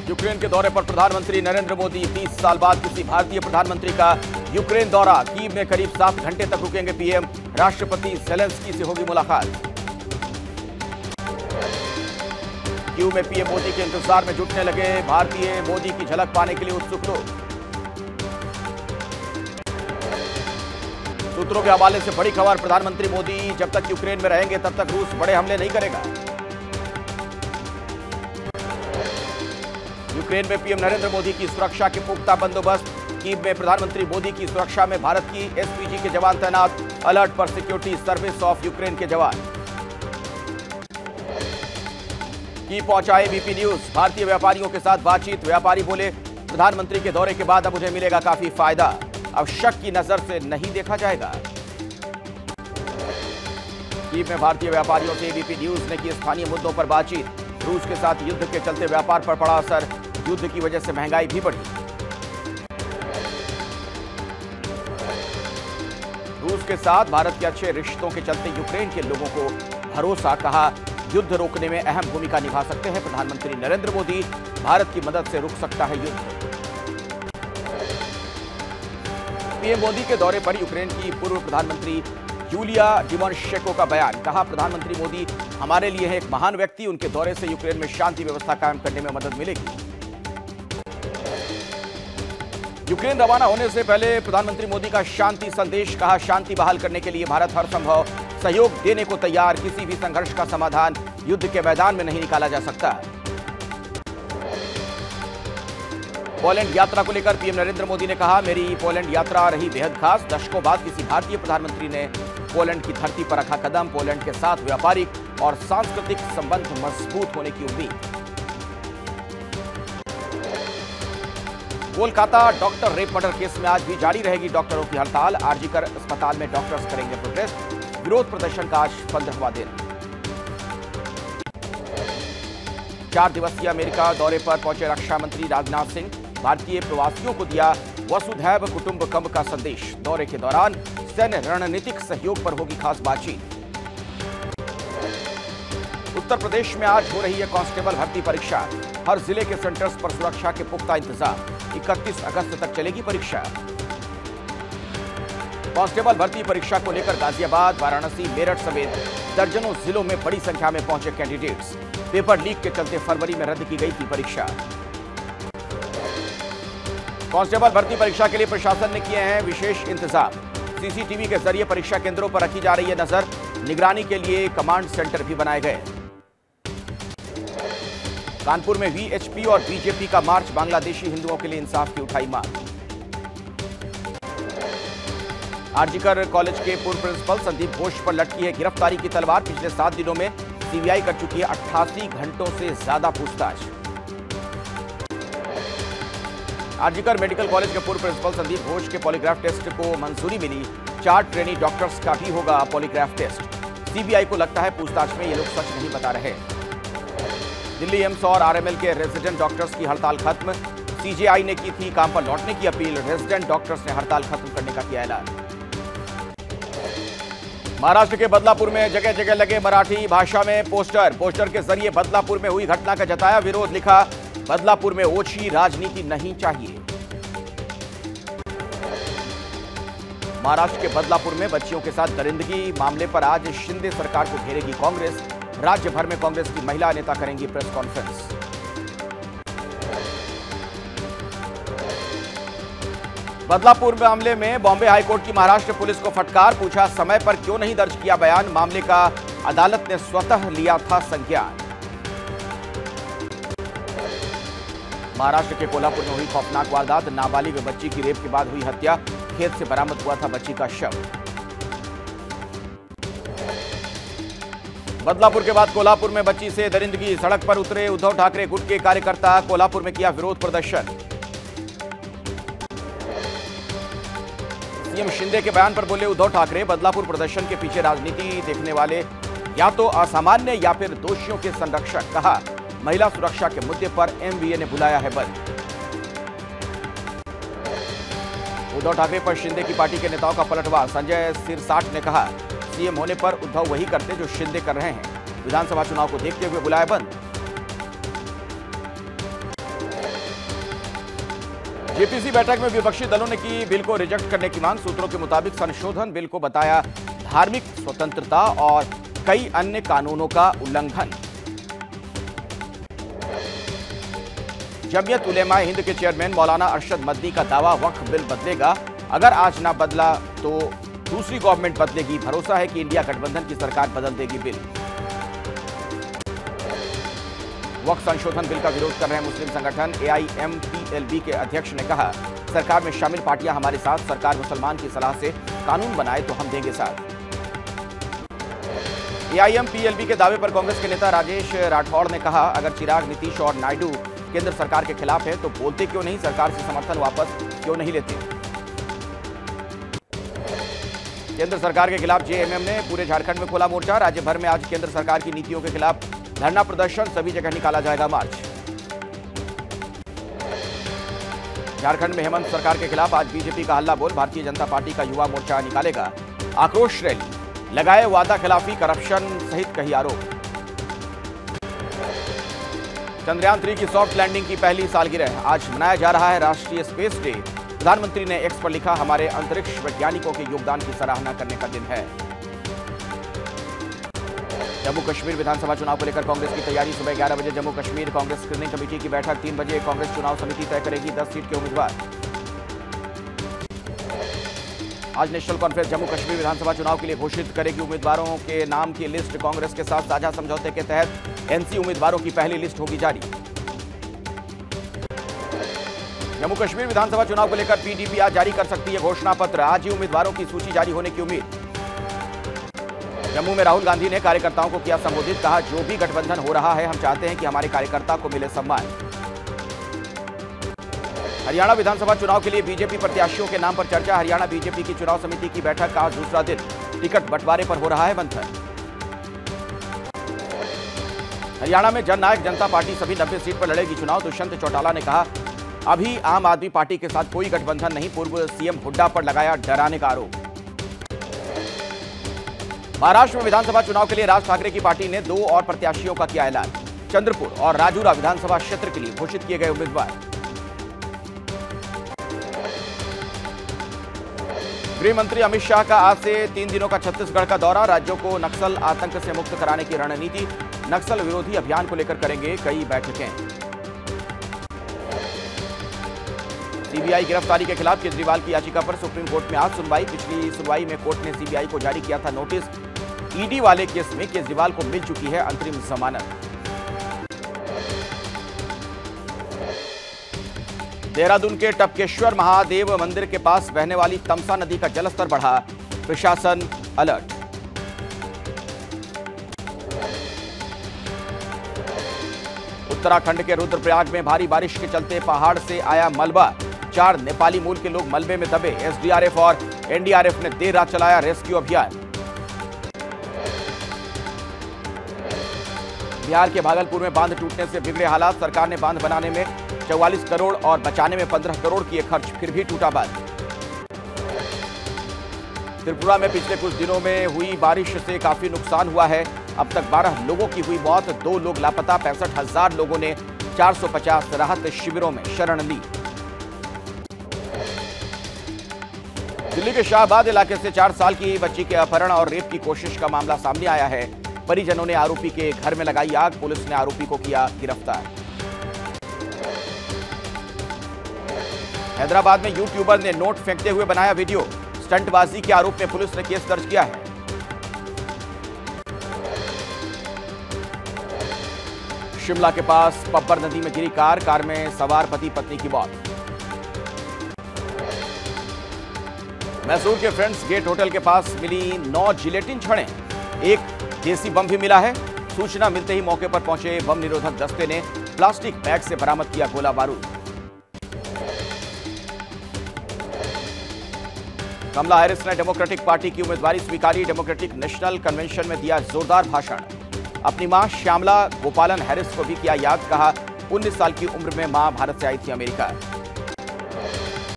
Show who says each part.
Speaker 1: Ukraine के दौरे पर प्रधानमंत्री नरेंद्र मोदी। 30 साल बाद किसी भारतीय प्रधानमंत्री का यूक्रेन दौरा। कीव में करीब 7 घंटे तक रुकेंगे पीएम। राष्ट्रपति ज़ेलेंस्की से होगी मुलाकात। कीव में पीएम मोदी के इंतजार में जुटने लगे भारतीय। मोदी की झलक पाने के लिए उत्सुक लोग। सूत्रों के हवाले से बड़ी खबर, प्रधानमंत्री मोदी जब तक यूक्रेन में रहेंगे तब तक रूस बड़े हमले नहीं करेगा। यूक्रेन में पीएम नरेंद्र मोदी की सुरक्षा के पुख्ता बंदोबस्त। कीव में प्रधानमंत्री मोदी की सुरक्षा में भारत की एसपीजी के जवान तैनात। अलर्ट पर सिक्योरिटी सर्विस ऑफ यूक्रेन के जवान। कीव पहुंचा एबीपी न्यूज। भारतीय व्यापारियों के साथ बातचीत। व्यापारी बोले, प्रधानमंत्री के दौरे के बाद अब मुझे मिलेगा काफी फायदा। अब शक की नजर से नहीं देखा जाएगा। कीव में भारतीय व्यापारियों से एबीपी न्यूज ने की स्थानीय मुद्दों पर बातचीत। रूस के साथ युद्ध के चलते व्यापार पर पड़ा असर। युद्ध की वजह से महंगाई भी बढ़ी। रूस के साथ भारत के अच्छे रिश्तों के चलते यूक्रेन के लोगों को भरोसा। कहा, युद्ध रोकने में अहम भूमिका निभा सकते हैं प्रधानमंत्री नरेंद्र मोदी। भारत की मदद से रुक सकता है युद्ध। पीएम मोदी के दौरे पर यूक्रेन की पूर्व प्रधानमंत्री यूलिया टिमोशेंको का बयान। कहा, प्रधानमंत्री मोदी हमारे लिए है एक महान व्यक्ति। उनके दौरे से यूक्रेन में शांति व्यवस्था कायम करने में मदद मिलेगी। यूक्रेन रवाना होने से पहले प्रधानमंत्री मोदी का शांति संदेश। कहा, शांति बहाल करने के लिए भारत हर संभव सहयोग देने को तैयार। किसी भी संघर्ष का समाधान युद्ध के मैदान में नहीं निकाला जा सकता। पोलैंड यात्रा को लेकर पीएम नरेंद्र मोदी ने कहा, मेरी पोलैंड यात्रा रही बेहद खास। दशकों बाद किसी भारतीय प्रधानमंत्री ने पोलैंड की धरती पर रखा कदम। पोलैंड के साथ व्यापारिक और सांस्कृतिक संबंध मजबूत होने की उम्मीद। Kolkata doctor rape murder case में आज भी जारी रहेगी डॉक्टरों की हड़ताल। आरजीकर अस्पताल में डॉक्टर्स करेंगे प्रोटेस्ट। विरोध प्रदर्शन का आज 15वां दिन। 4 दिवसीय अमेरिका दौरे पर पहुंचे रक्षा मंत्री राजनाथ सिंह। भारतीय प्रवासियों को दिया वसुधैव कुटुंबकम का संदेश। दौरे के दौरान सैन्य रणनीतिक सहयोग पर होगी खास बातचीत। उत्तर प्रदेश में आज हो रही है कांस्टेबल भर्ती परीक्षा। हर जिले के सेंटर्स पर सुरक्षा के पुख्ता इंतजाम। 31 अगस्त तक चलेगी परीक्षा। कांस्टेबल भर्ती परीक्षा को लेकर गाजियाबाद, वाराणसी, मेरठ समेत दर्जनों जिलों में बड़ी संख्या में पहुंचे कैंडिडेट्स। पेपर लीक के चलते फरवरी में रद्द की गई थी परीक्षा। कांस्टेबल भर्ती परीक्षा के लिए प्रशासन ने किए हैं विशेष इंतजाम। सीसीटीवी के जरिए परीक्षा केंद्रों पर रखी जा रही है नजर। निगरानी के लिए कमांड सेंटर भी बनाए गए। कानपुर में वीएचपी और बीजेपी का मार्च। बांग्लादेशी हिंदुओं के लिए इंसाफ की उठाई मांग। आरजीकर कॉलेज के पूर्व प्रिंसिपल संदीप घोष पर लटकी है गिरफ्तारी की तलवार। पिछले 7 दिनों में सीबीआई कर चुकी है 88 घंटों से ज्यादा पूछताछ। आरजीकर मेडिकल कॉलेज के पूर्व प्रिंसिपल संदीप घोष के पॉलीग्राफ टेस्ट को मंजूरी मिली। 4 ट्रेनी डॉक्टर्स का भी होगा पॉलीग्राफ टेस्ट। सीबीआई को लगता है पूछताछ में ये लोग सच नहीं बता रहे। दिल्ली एम्स और आरएमएल के रेजिडेंट डॉक्टर्स की हड़ताल खत्म। सीजेआई ने की थी काम पर लौटने की अपील। रेजिडेंट डॉक्टर्स ने हड़ताल खत्म करने का किया ऐलान। महाराष्ट्र के बदलापुर में जगह जगह लगे मराठी भाषा में पोस्टर। पोस्टर के जरिए बदलापुर में हुई घटना का जताया विरोध। लिखा, बदलापुर में ओछी राजनीति नहीं चाहिए। महाराष्ट्र के बदलापुर में बच्चियों के साथ दरिंदगी मामले पर आज शिंदे सरकार को घेरेगी कांग्रेस। राज्य भर में कांग्रेस की महिला नेता करेंगी प्रेस कॉन्फ्रेंस। बदलापुर मामले में बॉम्बे हाईकोर्ट की महाराष्ट्र पुलिस को फटकार। पूछा, समय पर क्यों नहीं दर्ज किया बयान। मामले का अदालत ने स्वतः लिया था संज्ञान। महाराष्ट्र के कोल्हापुर में हुई खौफनाक वारदात। नाबालिग बच्ची की रेप के बाद हुई हत्या। खेत से बरामद हुआ था बच्ची का शव। बदलापुर के बाद कोल्हापुर में बच्ची से दरिंदगी। सड़क पर उतरे उद्धव ठाकरे गुट के कार्यकर्ता। कोल्हापुर में किया विरोध प्रदर्शन। सीएम शिंदे के बयान पर बोले उद्धव ठाकरे, बदलापुर प्रदर्शन के पीछे राजनीति देखने वाले या तो असामान्य या फिर दोषियों के संरक्षक। कहा, महिला सुरक्षा के मुद्दे पर एमवीए ने बुलाया है बंद। उद्धव ठाकरे पर शिंदे की पार्टी के नेताओं का पलटवार। संजय सिरसाट ने कहा, सीएम होने पर उद्धव वही करते जो शिंदे कर रहे हैं। विधानसभा चुनाव को देखते हुए बुलाया बंद। जेपीसी बैठक में विपक्षी दलों ने की बिल को रिजेक्ट करने की मांग। सूत्रों के मुताबिक संशोधन बिल को बताया धार्मिक स्वतंत्रता और कई अन्य कानूनों का उल्लंघन। जमीयत उलेमा हिंद के चेयरमैन मौलाना अरशद मदनी का दावा, वक्फ बिल बदलेगा, अगर आज ना बदला तो दूसरी गवर्नमेंट बदलेगी। भरोसा है कि इंडिया गठबंधन की सरकार बदल देगी बिल। वक्फ संशोधन बिल का विरोध कर रहे मुस्लिम संगठन AIMPLB के अध्यक्ष ने कहा, सरकार में शामिल पार्टियां हमारे साथ, सरकार मुसलमान की सलाह से कानून बनाए तो हम देंगे साथ। AIMPLB के दावे पर कांग्रेस के नेता राजेश राठौड़ ने कहा, अगर चिराग, नीतीश और नायडू केंद्र सरकार के खिलाफ है तो बोलते क्यों नहीं, सरकार से समर्थन वापस क्यों नहीं लेते। केंद्र सरकार के खिलाफ JMM ने पूरे झारखंड में खोला मोर्चा। राज्य भर में आज केंद्र सरकार की नीतियों के खिलाफ धरना प्रदर्शन, सभी जगह निकाला जाएगा मार्च। झारखंड में हेमंत सरकार के खिलाफ आज बीजेपी का हल्ला बोल, भारतीय जनता पार्टी का युवा मोर्चा निकालेगा आक्रोश रैली, लगाए वादा खिलाफी, करप्शन सहित कई आरोप। चंद्रयान 3 की सॉफ्ट लैंडिंग की पहली सालगिरह, आज मनाया जा रहा है राष्ट्रीय स्पेस डे। प्रधानमंत्री ने एक्स पर लिखा, हमारे अंतरिक्ष वैज्ञानिकों के योगदान की सराहना करने का दिन है। जम्मू कश्मीर विधानसभा चुनाव को लेकर कांग्रेस की तैयारी। सुबह 11 बजे जम्मू कश्मीर कांग्रेस स्क्रीनिंग कमेटी की बैठक। 3 बजे कांग्रेस चुनाव समिति तय करेगी 10 सीट के उम्मीदवार। आज नेशनल कॉन्फ्रेंस जम्मू कश्मीर विधानसभा चुनाव के लिए घोषित करेगी उम्मीदवारों के नाम की लिस्ट। कांग्रेस के साथ साझा समझौते के तहत NC उम्मीदवारों की पहली लिस्ट होगी जारी। जम्मू कश्मीर विधानसभा चुनाव को लेकर PDP आज जारी कर सकती है घोषणा पत्र। आज ही उम्मीदवारों की सूची जारी होने की उम्मीद। जम्मू में राहुल गांधी ने कार्यकर्ताओं को किया संबोधित, कहा, जो भी गठबंधन हो रहा है हम चाहते हैं कि हमारे कार्यकर्ता को मिले सम्मान। हरियाणा विधानसभा चुनाव के लिए बीजेपी प्रत्याशियों के नाम पर चर्चा। हरियाणा बीजेपी की चुनाव समिति की बैठक का आज दूसरा दिन। टिकट बंटवारे पर हो रहा है मंथन। हरियाणा में जननायक जनता पार्टी सभी 90 सीट पर लड़ेगी चुनाव। दुष्यंत चौटाला ने कहा, अभी आम आदमी पार्टी के साथ कोई गठबंधन नहीं। पूर्व CM हुड्डा पर लगाया डराने का आरोप। महाराष्ट्र में विधानसभा चुनाव के लिए राज ठाकरे की पार्टी ने 2 और प्रत्याशियों का किया ऐलान। चंद्रपुर और राजूरा विधानसभा क्षेत्र के लिए घोषित किए गए उम्मीदवार। गृह मंत्री अमित शाह का आज से 3 दिनों का छत्तीसगढ़ का दौरा। राज्यों को नक्सल आतंक से मुक्त कराने की रणनीति, नक्सल विरोधी अभियान को लेकर करेंगे कई बैठकें। CBI गिरफ्तारी के खिलाफ केजरीवाल की याचिका पर सुप्रीम कोर्ट में आज सुनवाई। पिछली सुनवाई में कोर्ट ने CBI को जारी किया था नोटिस। ED वाले केस में केजरीवाल को मिल चुकी है अंतरिम जमानत। देहरादून के टपकेश्वर महादेव मंदिर के पास बहने वाली तमसा नदी का जलस्तर बढ़ा, प्रशासन अलर्ट। उत्तराखंड के रुद्रप्रयाग में भारी बारिश के चलते पहाड़ से आया मलबा। 4 नेपाली मूल के लोग मलबे में दबे। SDRF और NDRF ने देर रात चलाया रेस्क्यू अभियान। बिहार के भागलपुर में बांध टूटने से बिगड़े हालात। सरकार ने बांध बनाने में 44 करोड़ और बचाने में 15 करोड़ किए खर्च, फिर भी टूटा बांध। त्रिपुरा में पिछले कुछ दिनों में हुई बारिश से काफी नुकसान हुआ है। अब तक 12 लोगों की हुई मौत, 2 लोग लापता। 65,000 लोगों ने 450 राहत शिविरों में शरण ली। दिल्ली के शाहबाद इलाके से 4 साल की बच्ची के अपहरण और रेप की कोशिश का मामला सामने आया है। परिजनों ने आरोपी के घर में लगाई आग। पुलिस ने आरोपी को किया गिरफ्तार। हैदराबाद में यूट्यूबर ने नोट फेंकते हुए बनाया वीडियो। स्टंटबाजी के आरोप में पुलिस ने केस दर्ज किया है। शिमला के पास पब्बर नदी में गिरी कार में सवार पति पत्नी की मौत। मैसूर के फ्रेंड्स गेट होटल के पास मिली 9 जिलेटिन छड़ें। एक देसी बम भी मिला है। सूचना मिलते ही मौके पर पहुंचे बम निरोधक दस्ते ने प्लास्टिक बैग से बरामद किया गोला बारूद। कमला हैरिस ने डेमोक्रेटिक पार्टी की उम्मीदवारी स्वीकारी। डेमोक्रेटिक नेशनल कन्वेंशन में दिया जोरदार भाषण। अपनी मां श्यामला गोपालन हैरिस को भी किया याद। कहा, 19 साल की उम्र में मां भारत से आई थी अमेरिका।